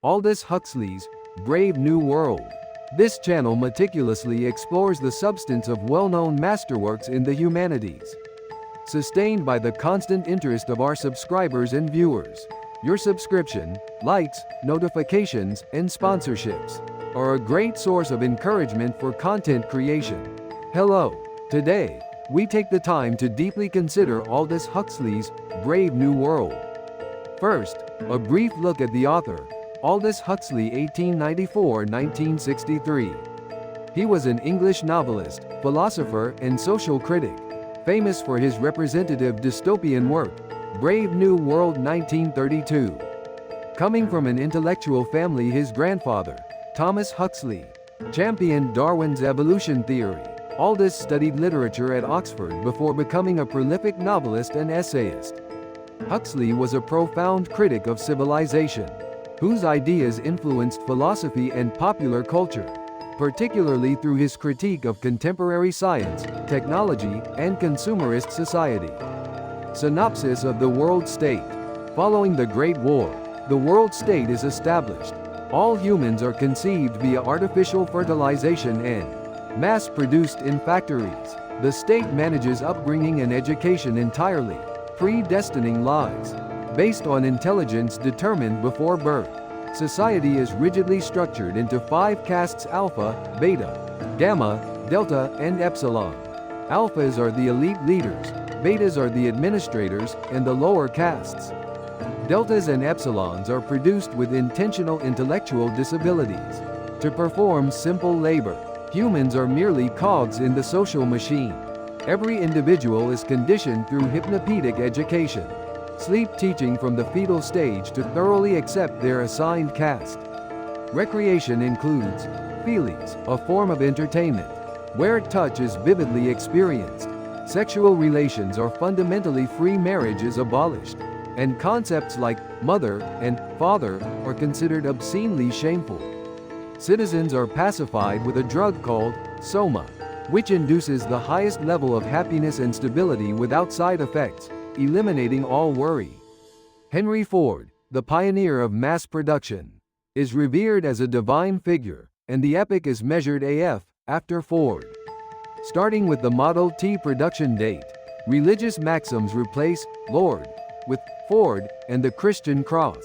Aldous Huxley's Brave New World. This channel meticulously explores the substance of well-known masterworks in the humanities, sustained by the constant interest of our subscribers and viewers. Your subscription, likes, notifications, and sponsorships are a great source of encouragement for content creation. Hello. Today, we take the time to deeply consider Aldous Huxley's Brave New World. First, a brief look at the author, Aldous Huxley, 1894–1963. He was an English novelist, philosopher, and social critic, famous for his representative dystopian work, Brave New World, 1932. Coming from an intellectual family, his grandfather, Thomas Huxley, championed Darwin's evolution theory. Aldous studied literature at Oxford before becoming a prolific novelist and essayist. Huxley was a profound critic of civilization, whose ideas influenced philosophy and popular culture, particularly through his critique of contemporary science, technology, and consumerist society. Synopsis of the world state. Following the Great War, the world state is established. All humans are conceived via artificial fertilization and mass-produced in factories. The state manages upbringing and education entirely, predestining lives based on intelligence determined before birth. Society is rigidly structured into 5 castes: Alpha, Beta, Gamma, Delta, and Epsilon. Alphas are the elite leaders, Betas are the administrators, and the lower castes. Deltas and Epsilons are produced with intentional intellectual disabilities to perform simple labor. Humans are merely cogs in the social machine. Every individual is conditioned through hypnopedic education, sleep teaching from the fetal stage to thoroughly accept their assigned caste. Recreation includes feelies, a form of entertainment, where touch is vividly experienced. Sexual relations are fundamentally free. Marriage is abolished, and concepts like mother and father are considered obscenely shameful. Citizens are pacified with a drug called soma, which induces the highest level of happiness and stability without side effects, eliminating all worry. Henry Ford, the pioneer of mass production, is revered as a divine figure, and the epic is measured AF after Ford. Starting with the Model T production date, religious maxims replace Lord with Ford, and the Christian cross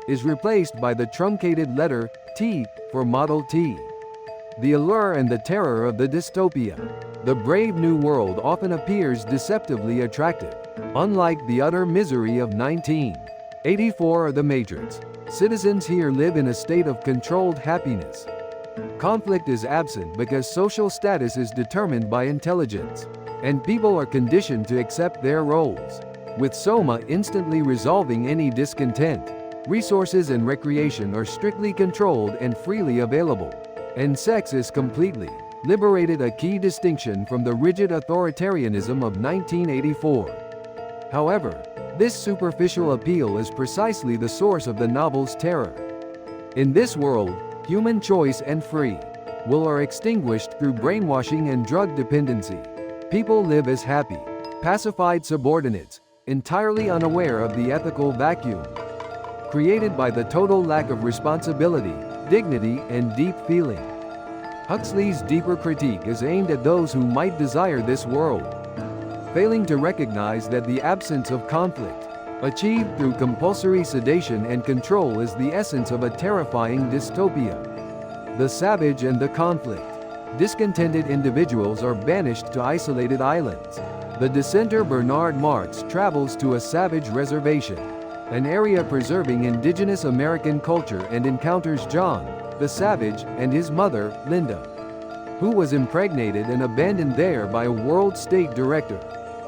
is replaced by the truncated letter T for Model T. The allure and the terror of the dystopia. The Brave New World often appears deceptively attractive. Unlike the utter misery of 1984 or The Matrix, citizens here live in a state of controlled happiness. Conflict is absent because social status is determined by intelligence, and people are conditioned to accept their roles, with soma instantly resolving any discontent. Resources and recreation are strictly controlled and freely available, and sex is completely liberated, a key distinction from the rigid authoritarianism of 1984. However, this superficial appeal is precisely the source of the novel's terror. In this world, human choice and free will are extinguished through brainwashing and drug dependency. People live as happy, pacified subordinates, entirely unaware of the ethical vacuum created by the total lack of responsibility, dignity, and deep feeling. Huxley's deeper critique is aimed at those who might desire this world, failing to recognize that the absence of conflict, achieved through compulsory sedation and control, is the essence of a terrifying dystopia. The savage and the conflict. Discontented individuals are banished to isolated islands. The dissenter Bernard Marx travels to a savage reservation, an area preserving indigenous American culture, and encounters John, the savage, and his mother, Linda, who was impregnated and abandoned there by a world state director.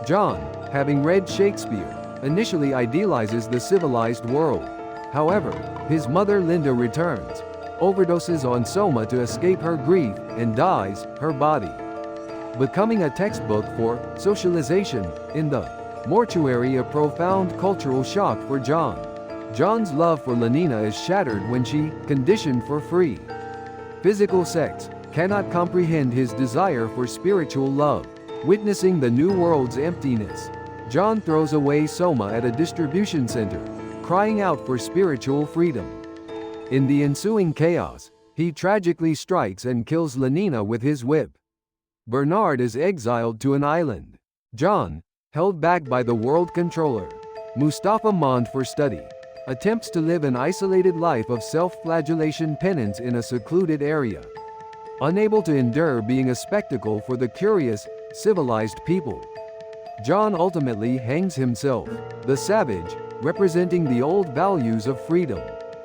John, having read Shakespeare, initially idealizes the civilized world. However, his mother Linda returns, overdoses on soma to escape her grief, and dies, her body becoming a textbook for socialization in the mortuary, a profound cultural shock for John. John's love for Lenina is shattered when she, conditioned for free physical sex, cannot comprehend his desire for spiritual love. Witnessing the new world's emptiness, John throws away soma at a distribution center, crying out for spiritual freedom. In the ensuing chaos, he tragically strikes and kills Lenina with his whip. Bernard is exiled to an island. John, held back by the world controller, Mustafa Mond for study, attempts to live an isolated life of self-flagellation penance in a secluded area. Unable to endure being a spectacle for the curious, civilized people, John ultimately hangs himself. The savage, representing the old values of freedom,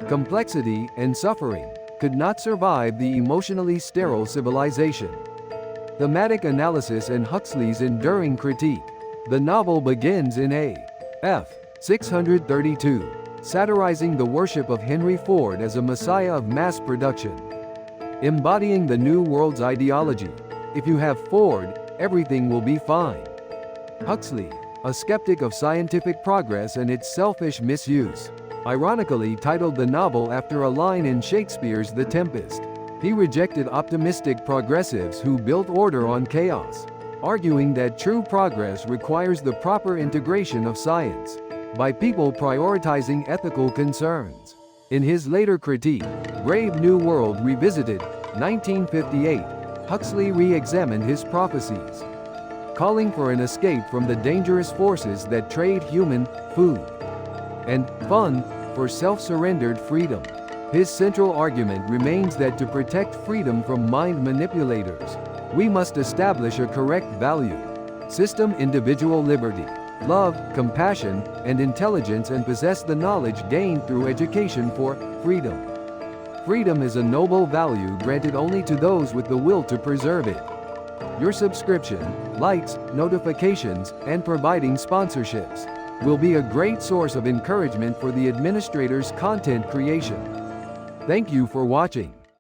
complexity, and suffering, could not survive the emotionally sterile civilization. Thematic analysis and Huxley's enduring critique. The novel begins in A.F. 632, satirizing the worship of Henry Ford as a messiah of mass production. Embodying the New World's ideology, if you have Ford, everything will be fine. Huxley, a skeptic of scientific progress and its selfish misuse, ironically titled the novel after a line in Shakespeare's The Tempest. He rejected optimistic progressives who built order on chaos, arguing that true progress requires the proper integration of science by people prioritizing ethical concerns. In his later critique, Brave New World Revisited, 1958, Huxley re-examined his prophecies, calling for an escape from the dangerous forces that trade human food and fun for self-surrendered freedom. His central argument remains that to protect freedom from mind manipulators, we must establish a correct value system: individual liberty, love, compassion, and intelligence, and possess the knowledge gained through education for freedom. Freedom is a noble value granted only to those with the will to preserve it. Your subscription, likes, notifications, and providing sponsorships will be a great source of encouragement for the administrator's content creation. Thank you for watching.